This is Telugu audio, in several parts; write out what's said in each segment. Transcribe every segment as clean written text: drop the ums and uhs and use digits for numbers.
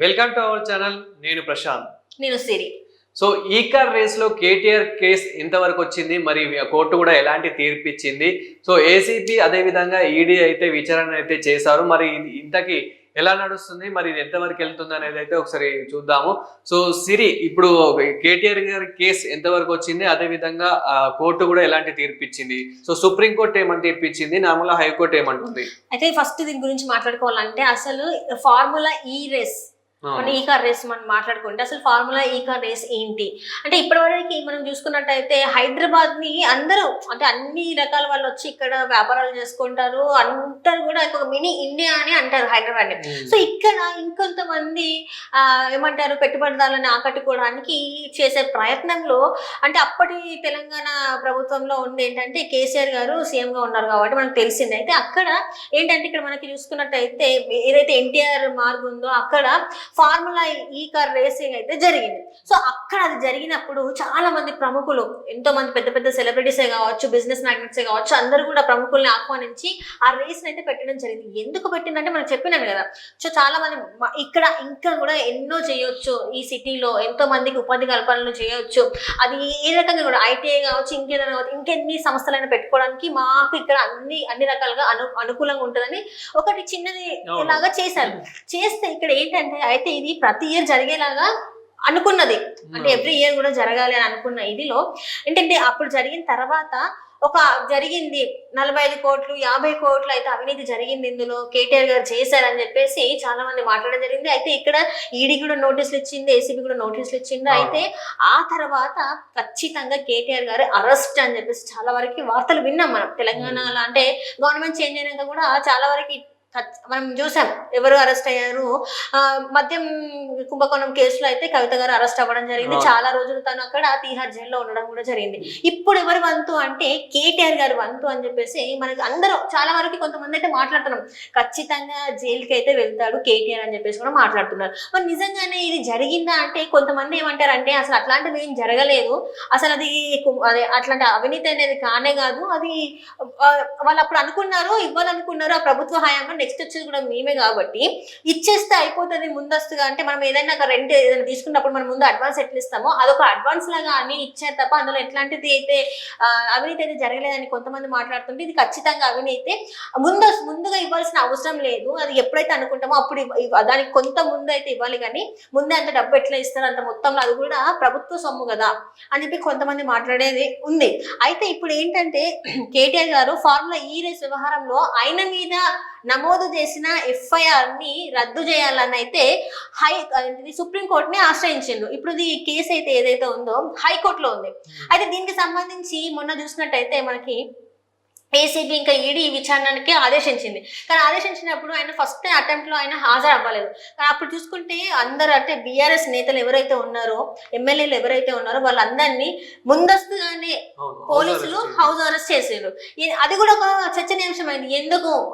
Welcome to our channel. నేను ప్రశాంత్. నేను సిరి. సో ఈ కార్ రేస్ లో కేటీఆర్ కేసు ఎంతవరకు వచ్చింది, మరి కోర్టు కూడా ఎలాంటి తీర్పు ఇచ్చింది? సో ఏసీపీ అదే విధంగా ఈడీ అయితే విచారణ అయితే చేశారు. మరి ఇంతకీ ఎలా నడుస్తుంది, మరి ఇది ఎంతవరకు వెళ్తుంది అనేది అయితే ఒకసారి చూద్దాము. సో సిరి, ఇప్పుడు కేటీఆర్ గారి కేసు ఎంతవరకు వచ్చింది, అదే విధంగా కోర్టు కూడా ఎలాంటి తీర్పు ఇచ్చింది? సో సుప్రీం కోర్టు ఏమని తీర్పు ఇచ్చింది, నార్మల్ హైకోర్టు ఏమంటుంది? అయితే ఫస్ట్ దీని గురించి మాట్లాడుకోవాలంటే అసలు ఫార్ములా ఈ రేస్ ఈ కార్ రేస్ మనం మాట్లాడుకుంటే అసలు ఫార్ములా ఈ కార్ రేస్ ఏంటి అంటే ఇప్పటివరకు మనం చూసుకున్నట్టయితే హైదరాబాద్ ని అందరూ అంటే అన్ని రకాల వాళ్ళు వచ్చి ఇక్కడ వ్యాపారాలు చేసుకుంటారు. అందరు కూడా ఒక మినీ ఇండియా అని అంటారు హైదరాబాద్ ని. సో ఇక్కడ ఇంకొంతమంది ఏమంటారు పెట్టుబడిదారులను ఆకట్టుకోవడానికి చేసే ప్రయత్నంలో అంటే అప్పటి తెలంగాణ ప్రభుత్వంలో ఉంది ఏంటంటే కేసీఆర్ గారు సీఎం గా ఉన్నారు కాబట్టి మనకు తెలిసింది. అయితే అక్కడ ఏంటంటే ఇక్కడ మనకి చూసుకున్నట్టయితే ఏదైతే ఎన్టీఆర్ మార్గ్ ఉందో అక్కడ ఫార్ములా ఈ కార్ రేసింగ్ అయితే జరిగింది. సో అక్కడ అది జరిగినప్పుడు చాలా మంది ప్రముఖులు, ఎంతో మంది పెద్ద పెద్ద సెలబ్రిటీసే కావచ్చు, బిజినెస్ మ్యాగ్నెట్సే కావచ్చు, అందరూ కూడా ప్రముఖుల్ని ఆహ్వానించి ఆ రేస్ అయితే పెట్టడం జరిగింది. ఎందుకు పెట్టిందంటే మనం చెప్పినాను కదా. సో చాలా మంది ఇక్కడ ఇంకా కూడా ఎన్నో చేయొచ్చు, ఈ సిటీలో ఎంతో మందికి ఉపాధి కల్పనలు చేయొచ్చు. అది ఏ రకంగా కూడా ఐటీఐ కావచ్చు, ఇంకేదైనా కావచ్చు, ఇంకెన్ని సంస్థలైనా పెట్టుకోవడానికి మాకు ఇక్కడ అన్ని రకాలుగా అనుకూలంగా ఉంటుందని ఒకటి చిన్నది లాగా చేశారు. చేస్తే ఇక్కడ ఏంటంటే అయితే ఇది ప్రతి ఇయర్ జరిగేలాగా అనుకున్నది, అంటే ఎవ్రీ ఇయర్ కూడా జరగాలి అని అనుకున్న ఇదిలో ఏంటంటే అప్పుడు జరిగిన తర్వాత ఒక జరిగింది 45 కోట్లు 50 కోట్లు అయితే అవినీతి జరిగింది, ఇందులో కేటీఆర్ గారు చేశారని చెప్పేసి చాలా మంది మాట్లాడడం జరిగింది. అయితే ఇక్కడ ఈడీ కూడా నోటీసులు ఇచ్చింది, ఏసీబీ కూడా నోటీసులు ఇచ్చింది. అయితే ఆ తర్వాత ఖచ్చితంగా కేటీఆర్ గారు అరెస్ట్ అని చెప్పేసి చాలా వరకు వార్తలు విన్నాం మనం తెలంగాణలో. అంటే గవర్నమెంట్ చేంజ్ అయినాక కూడా చాలా వరకు మనం చూసాం ఎవరు అరెస్ట్ అయ్యారు. మద్యం కుంభకోణం కేసులో అయితే కవిత గారు అరెస్ట్ అవ్వడం జరిగింది. చాలా రోజులు తను అక్కడ తీహార్ జైల్లో ఉండడం కూడా జరిగింది. ఇప్పుడు ఎవరు వంతు అంటే కేటీఆర్ గారు వంతు అని చెప్పేసి మనకి అందరూ చాలా వరకు కొంతమంది అయితే మాట్లాడుతున్నాం, ఖచ్చితంగా జైలుకి అయితే వెళ్తాడు కేటీఆర్ అని చెప్పేసి కూడా మాట్లాడుతున్నారు. మరి నిజంగానే ఇది జరిగిందా అంటే కొంతమంది ఏమంటారంటే అసలు అట్లాంటిది ఏం జరగలేదు, అసలు అది అట్లాంటి అవినీతి అనేది కానే కాదు, అది వాళ్ళు అప్పుడు అనుకున్నారు ఇవ్వాలనుకున్నారు ఆ ప్రభుత్వ హయాంలో, నెక్స్ట్ వచ్చేది కూడా మేమే కాబట్టి ఇచ్చేస్తే అయిపోతుంది ముందస్తుగా. అంటే మనం ఏదైనా రెంట్ ఏదైనా తీసుకున్నప్పుడు మనం ముందు అడ్వాన్స్ ఎట్లా ఇస్తామో అదొక అడ్వాన్స్ లాగా అని ఇచ్చారు తప్ప అందులో ఎట్లాంటిది అయితే అవినీతి అయితే జరగలేదని కొంతమంది మాట్లాడుతుంటే ఇది ఖచ్చితంగా అవినీతి. ముందుగా ఇవ్వాల్సిన అవసరం లేదు, అది ఎప్పుడైతే అనుకుంటామో అప్పుడు దానికి కొంత ముందు అయితే ఇవ్వాలి, కానీ ముందే అంత డబ్బు ఎట్లా ఇస్తారు అంత మొత్తంలో, అది కూడా ప్రభుత్వ సొమ్ము కదా అని చెప్పి కొంతమంది మాట్లాడేది ఉంది. అయితే ఇప్పుడు ఏంటంటే కేటీఆర్ గారు ఫార్ములా ఈ రేస్ వ్యవహారంలో ఆయన మీద నమోదు చేసిన ఎఫ్ఐఆర్ ని రద్దు చేయాలని అయితే సుప్రీంకోర్టుని ఆశ్రయించిండ్రు. ఇప్పుడు ఈ కేసు అయితే ఏదైతే ఉందో హైకోర్టులో ఉంది. అయితే దీనికి సంబంధించి మొన్న చూసినట్టయితే మనకి ఏసీబీ ఇంకా ఈడీ విచారణకి ఆదేశించింది. కానీ ఆదేశించినప్పుడు ఆయన ఫస్ట్ అటెంప్ట్ లో ఆయన హాజరు అవ్వలేదు. కానీ అప్పుడు చూసుకుంటే అందరూ అంటే బీఆర్ఎస్ నేతలు ఎవరైతే ఉన్నారో, ఎమ్మెల్యేలు ఎవరైతే ఉన్నారో వాళ్ళందరినీ ముందస్తుగానే పోలీసులు హౌస్ అరెస్ట్ చేసిండ్రు. అది కూడా ఒక చర్చనీయాంశమైంది.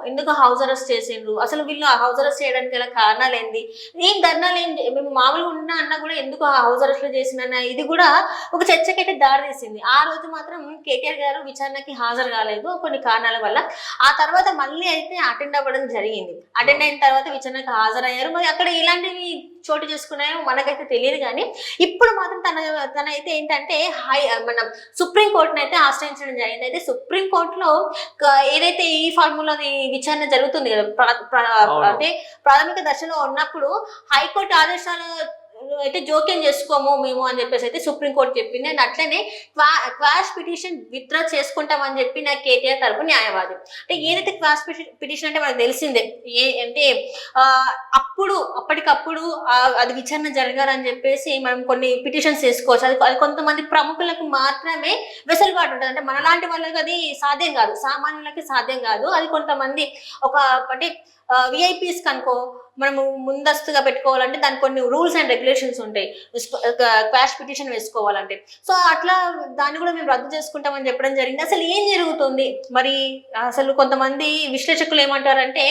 ఎందుకు హౌస్ అరెస్ట్ చేసిండ్రు, అసలు వీళ్ళు హౌస్ అరెస్ట్ చేయడానికి గల కారణాలు ఏంది, ఏం ధర్నాలు ఏంటి, మేము మామూలుగా ఉన్నా అన్నా కూడా ఎందుకు హౌస్ అరెస్ట్ చేసిన ఇది కూడా ఒక చర్చకైతే దారితీసింది. ఆ రోజు మాత్రం కేటీఆర్ గారు విచారణకి హాజరు కాలేదు కొన్ని కారణాల వల్ల. ఆ తర్వాత మళ్ళీ అయితే అటెండ్ అవ్వడం జరిగింది. అటెండ్ అయిన తర్వాత విచారణకు హాజరయ్యారు. మరి అక్కడ ఎలాంటివి చోటు చేసుకున్నాయో మనకైతే తెలియదు, కానీ ఇప్పుడు మాత్రం తనైతే ఏంటంటే మన సుప్రీంకోర్టును అయితే ఆశ్రయించడం జరిగింది. అయితే సుప్రీంకోర్టులో ఏదైతే ఈ ఫార్ములాది విచారణ జరుగుతుంది కదా, అంటే ప్రాథమిక దశలో ఉన్నప్పుడు హైకోర్టు ఆదేశాలు అయితే జోక్యం చేసుకోము మేము అని చెప్పేసి అయితే సుప్రీంకోర్టు చెప్పింది. అండ్ అట్లనే క్వాష్ పిటిషన్ విత్డ్రా చేసుకుంటామని చెప్పి నాకు కేటీఆర్ తరపు న్యాయవాది. అంటే ఏదైతే క్వాష్ పిటిషన్ అంటే మనకు తెలిసిందే అంటే అప్పటికప్పుడు అది విచారణ జరగాలని చెప్పేసి మనం కొన్ని పిటిషన్స్ వేసుకోవచ్చు. అది కొంతమంది ప్రముఖులకు మాత్రమే వెసులుబాటు ఉంటుంది. అంటే మనలాంటి వాళ్ళకి అది సాధ్యం కాదు, సామాన్యులకి సాధ్యం కాదు. అది కొంతమంది అంటే విఐపీస్ కనుకో మనము ముందస్తుగా పెట్టుకోవాలంటే దానికి కొన్ని రూల్స్ అండ్ రెగ్యులేషన్స్ ఉంటాయి క్వాష్ పిటిషన్ వేసుకోవాలంటే. సో అట్లా దాన్ని కూడా మేము రద్దు చేసుకుంటామని చెప్పడం జరిగింది. అసలు ఏం జరుగుతుంది మరి, అసలు కొంతమంది విశ్లేషకులు ఏమంటారంటే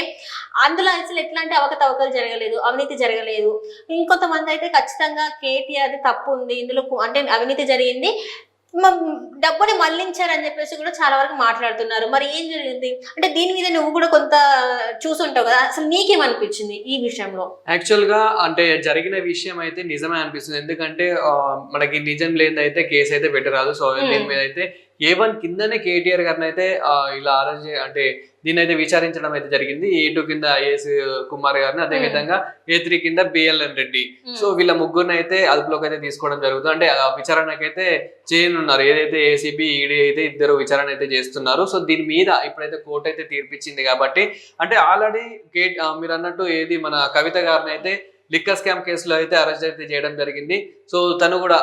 అందులో అసలు ఎట్లాంటి అవకతవకలు జరగలేదు, అవినీతి జరగలేదు. ఇంకొంతమంది అయితే ఖచ్చితంగా కేటీఆర్ తప్పు ఉంది ఇందులో, అంటే అవినీతి జరిగింది, డబ్బుని మళ్లించారని చెప్పేసి కూడా చాలా వరకు మాట్లాడుతున్నారు. మరి ఏం జరిగింది అంటే దీని మీద నువ్వు కూడా కొంత చూసుంటావు కదా, అసలు నీకేమనిపించింది ఈ విషయంలో? యాక్చువల్ గా అంటే జరిగిన విషయం అయితే నిజమే అనిపిస్తుంది. ఎందుకంటే మనకి నిజం లేనిదైతే కేసు అయితే పెట్టరాదు. సో దీని మీద అయితే A1 కిందనే కేటీఆర్ గారిని అయితే ఇలా అరెస్ట్ అంటే దీని అయితే విచారించడం అయితే జరిగింది. A2 కింద ఐఏఎస్ కుమార్ గారిని, అదే విధంగా A3 కింద బిఎల్ఎన్ రెడ్డి. సో వీళ్ళ ముగ్గురిని అయితే అదుపులోకి అయితే తీసుకోవడం జరుగుతుంది. అంటే విచారణకైతే చేయనున్నారు. ఏదైతే ఏసీబీ ఈడీ అయితే ఇద్దరు విచారణ అయితే చేస్తున్నారు. సో దీని మీద ఇప్పుడైతే కోర్టు అయితే తీర్పిచ్చింది కాబట్టి అంటే ఆల్రెడీ మీరు అన్నట్టు ఏది మన కవిత గారిని అయితే లిక్కర్ స్కామ్ కేసులో అయితే అరెస్ట్ అయితే చేయడం జరిగింది. సో తను కూడా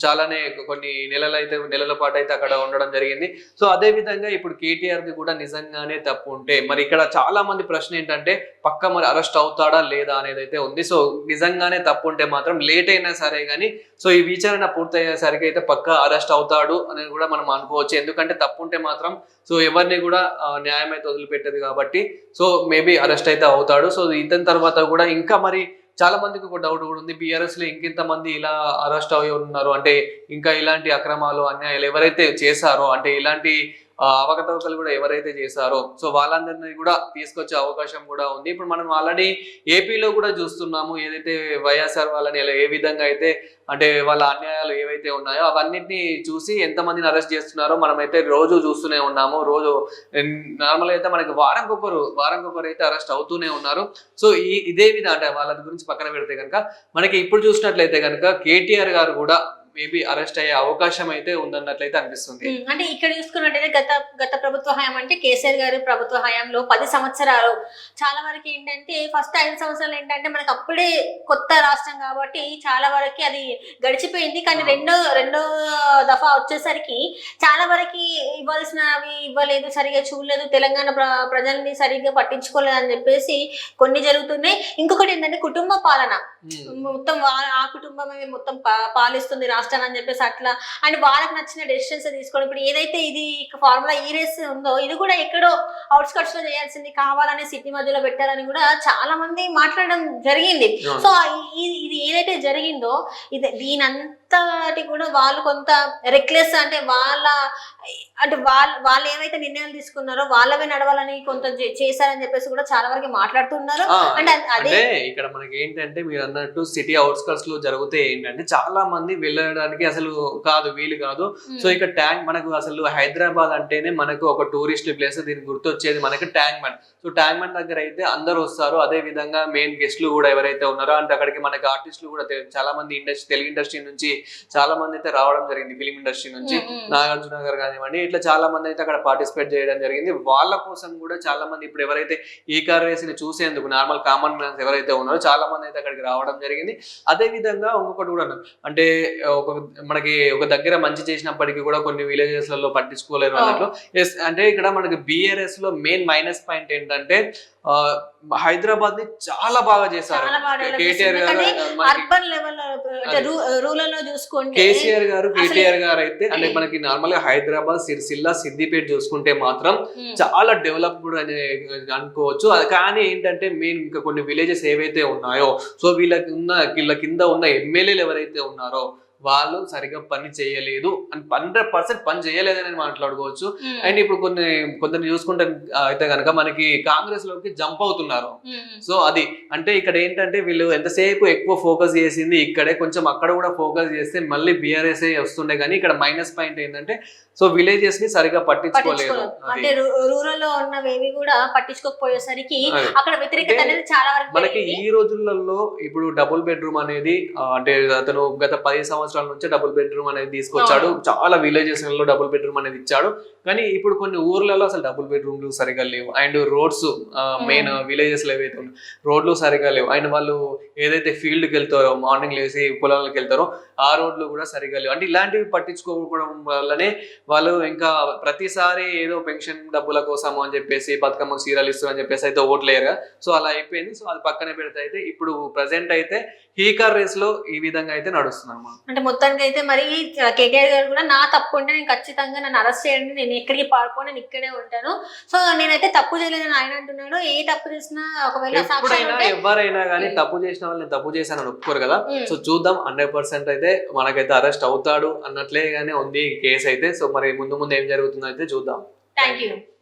చాలానే కొన్ని నెలల పాటు అయితే అక్కడ ఉండడం జరిగింది. సో అదే విధంగా ఇప్పుడు కేటీఆర్ది కూడా నిజంగానే తప్పు ఉంటే మరి ఇక్కడ చాలా మంది ప్రశ్న ఏంటంటే పక్క మరి అరెస్ట్ అవుతాడా లేదా అనేది అయితే ఉంది. సో నిజంగానే తప్పు ఉంటే మాత్రం లేట్ అయినా సరే కానీ సో ఈ విచారణ పూర్తయ్యేసరికి అయితే పక్క అరెస్ట్ అవుతాడు అనేది కూడా మనం అనుకోవచ్చు. ఎందుకంటే తప్పు ఉంటే మాత్రం సో ఎవరిని కూడా న్యాయం అయితే వదిలిపెట్టదు కాబట్టి సో మేబీ అరెస్ట్ అయితే అవుతాడు. సో ఇతని తర్వాత కూడా ఇంకా మరి చాలా మందికి ఒక డౌట్ కూడా ఉంది, బీఆర్ఎస్ లో ఇంకెంత మంది ఇలా అరెస్ట్ అయి ఉన్నారు అంటే ఇంకా ఇలాంటి అక్రమాలు అన్యాయాలు ఎవరైతే చేశారో అంటే ఇలాంటి అవకతవకలు కూడా ఎవరైతే చేశారో సో వాళ్ళందరినీ కూడా తీసుకొచ్చే అవకాశం కూడా ఉంది. ఇప్పుడు మనం ఆల్రెడీ ఏపీలో కూడా చూస్తున్నాము, ఏదైతే వైఎస్ఆర్ వాళ్ళని ఏ విధంగా అయితే అంటే వాళ్ళ అన్యాయాలు ఏవైతే ఉన్నాయో అవన్నిటిని చూసి ఎంతమందిని అరెస్ట్ చేస్తున్నారో మనమైతే రోజు చూస్తూనే ఉన్నాము. రోజు నార్మల్ అయితే మనకి వారంకొకరు అయితే అరెస్ట్ అవుతూనే ఉన్నారు. సో ఇదే విధంగా అంటే వాళ్ళ గురించి పక్కన పెడితే కనుక మనకి ఇప్పుడు చూసినట్లయితే కనుక కేటీఆర్ గారు కూడా మేబీ అరెస్ట్ అయ్యే అవకాశం అయితే ఉందన్నట్లయితే అనిపిస్తుంది. అంటే ఇక్కడ చూసుకున్నట్టయితే గత ప్రభుత్వ హయాం అంటే కేసీఆర్ గారి ప్రభుత్వ హయాంలో 10 సంవత్సరాలు చాలా వరకు ఏంటంటే ఫస్ట్ 5 సంవత్సరాలు ఏంటంటే మనకు అప్పుడే కొత్త రాష్ట్రం కాబట్టి చాలా వరకు అది గడిచిపోయింది. కానీ రెండో దఫా వచ్చేసరికి చాలా వరకు ఇవ్వాల్సినవి ఇవ్వలేదు, సరిగా చూడలేదు, తెలంగాణ ప్రజల్ని సరిగ్గా పట్టించుకోలేదు అని చెప్పేసి కొన్ని జరుగుతున్నాయి. ఇంకొకటి ఏంటంటే కుటుంబ పాలన, మొత్తం ఆ కుటుంబమే మొత్తం పాలిస్తుంది రాష్ట్రాన్ని అని చెప్పేసి అట్లా అండ్ వాళ్ళకి నచ్చిన డెసిషన్స్ తీసుకోవడం. ఇప్పుడు ఏదైతే ఇది ఫార్ములా ఈ రేస్ ఉందో ఇది కూడా ఎక్కడో అవుట్స్కట్స్ లో చేయాల్సింది, కావాలని సిటీ మధ్యలో పెట్టారని కూడా చాలా మంది మాట్లాడడం జరిగింది. సో ఇది ఏదైతే జరిగిందో దీనంతటి కూడా వాళ్ళు కొంత రెక్లెస్ అంటే వాళ్ళు ఏవైతే నిర్ణయాలు తీసుకున్నారో వాళ్ళవే నడవాలని కొంత చేశారని చెప్పేసి కూడా చాలా వరకు మాట్లాడుతున్నారు. అంటే ఇక్కడ మనకి ఏంటంటే మీరు అన్నట్టు సిటీ అవుట్స్కట్స్ లో జరిగితే ఏంటంటే చాలా మంది వెళ్ళడానికి అసలు వీలు కాదు. సో ఇక మనకు అసలు హైదరాబాద్ అంటేనే మనకు ఒక టూరిస్ట్ ప్లేస్, దీనికి గుర్తొచ్చేది మనకి tank bund. So tank bund దగ్గర అయితే అందరు వస్తారు. అదే విధంగా మెయిన్ గెస్ట్లు కూడా ఎవరైతే ఉన్నారో అంటే అక్కడికి మనకి ఆర్టిస్టులు కూడా చాలా మంది తెలుగు ఇండస్ట్రీ నుంచి చాలా మంది అయితే రావడం జరిగింది. ఫిలిం ఇండస్ట్రీ నుంచి నాగార్జున గారు కానివ్వండి, ఇట్లా చాలా మంది అయితే అక్కడ పార్టిసిపేట్ చేయడం జరిగింది. వాళ్ళ కోసం కూడా చాలా మంది ఇప్పుడు ఎవరైతే ఈ కార్ రేస్ ని చూసేందుకు నార్మల్ కామన్ మ్యాన్స్ ఎవరైతే ఉన్నారో చాలా మంది అయితే అక్కడికి రావడం జరిగింది. అదే విధంగా ఇంకొకటి కూడా అంటే మనకి ఒక దగ్గర మంచి చేసినప్పటికీ కూడా కొన్ని విలేజెస్ లలో పట్టించుకోలేరు అన్నట్లు. అంటే ఇక్కడ మనకి బిఆర్ఎస్ లో మెయిన్ మైనస్ పాయింట్ ఏంటంటే హైదరాబాద్ ని చాలా బాగా చేశారు కేటీఆర్ గారు. కేసీఆర్ గారు కేటీఆర్ గారు అయితే అంటే మనకి నార్మల్ గా హైదరాబాద్, సిరిసిల్ల, సిద్దిపేట చూసుకుంటే మాత్రం చాలా డెవలప్ కూడా అనుకోవచ్చు. కానీ ఏంటంటే మెయిన్ ఇంకా కొన్ని విలేజెస్ ఏవైతే ఉన్నాయో సో వీళ్ళ కింద ఉన్న ఎమ్మెల్యేలు ఎవరైతే ఉన్నారో వాళ్ళు సరిగా పని చేయలేదు అని 100% పని చేయలేదని మాట్లాడుకోవచ్చు. అండ్ ఇప్పుడు కొందరిని చూసుకుంటే అయితే కనుక మనకి కాంగ్రెస్ లోకి జంప్ అవుతున్నారు. సో అది అంటే ఇక్కడ ఏంటంటే వీళ్ళు ఎంతసేపు ఎక్కువ ఫోకస్ చేసింది ఇక్కడే, కొంచెం అక్కడ కూడా ఫోకస్ చేస్తే మళ్ళీ బీఆర్ఎస్ వస్తుండే. కానీ ఇక్కడ మైనస్ పాయింట్ ఏంటంటే సో విలేజెస్ ని సరిగా పట్టించుకోలేదు. అంటే రూరల్ లో ఉన్నవేవి కూడా పట్టించుకోకపోయేసరికి అక్కడ వ్యతిరేకత అనేది చాలా వరకు మనకి ఈ రోజులలో ఇప్పుడు డబుల్ బెడ్రూమ్ అనేది అంటే అతను గత 10 సంవత్సరాల నుంచి డబుల్ బెడ్రూమ్ అనేది తీసుకొచ్చాడు. చాలా విలేజెస్ లో డబుల్ బెడ్రూమ్ అనేది ఇచ్చాడు. కానీ ఇప్పుడు కొన్ని ఊర్లలో అసలు డబుల్ బెడ్రూమ్లు సరిగా లేవు. అండ్ రోడ్స్ మెయిన్ విలేజెస్ లో ఏవైతే ఉన్నాయి రోడ్లు సరిగా లేవు. అండ్ వాళ్ళు ఏదైతే ఫీల్డ్కి వెళ్తారో మార్నింగ్ లేసి పొలాలకు వెళ్తారో ఆ రోడ్లు కూడా సరిగా లేవు. అంటే ఇలాంటివి పట్టించుకోకపోవడం వల్లనే వాళ్ళు ఇంకా ప్రతిసారి ఏదో పెన్షన్ డబ్బుల కోసం అని చెప్పేసి బతుకమ్మ చీరలు ఇస్తారు అని చెప్పేసి అయితే ఓట్లేరుగా. సో అలా అయిపోయింది. సో అది పక్కనే పెడితే అయితే ఇప్పుడు ప్రజెంట్ అయితే ఈ కార్ రేస్ లో ఈ విధంగా అయితే నడుస్తున్నాం. అంటే మొత్తానికి అయితే మరి కేటీఆర్ గారు కూడా నా తప్పు ఉంటే నేను ఖచ్చితంగా నన్ను అరెస్ట్ చేయండి, నేను ఎక్కడికి పారిపోను, నేను ఇక్కడే ఉంటాను, సో నేనైతే తప్పు చేయలేదని ఆయన అంటున్నాడు. ఏ తప్పు చేసినా ఒకవేళ సాక్ష్యాలు ఎప్పుడైనా ఉంటే ఎవరైనా కానీ తప్పు చేసిన వాళ్ళని తప్పు చేశానని ఒప్పుకోరు కదా. ఉమ్. సో చూద్దాం 100% అయితే మనకైతే అరెస్ట్ అవుతాడు అన్నట్లే గానీ ఉంది కేసు అయితే. సో మరి ముందు ముందు ఏం జరుగుతుందో అయితే చూద్దాం. Thank you.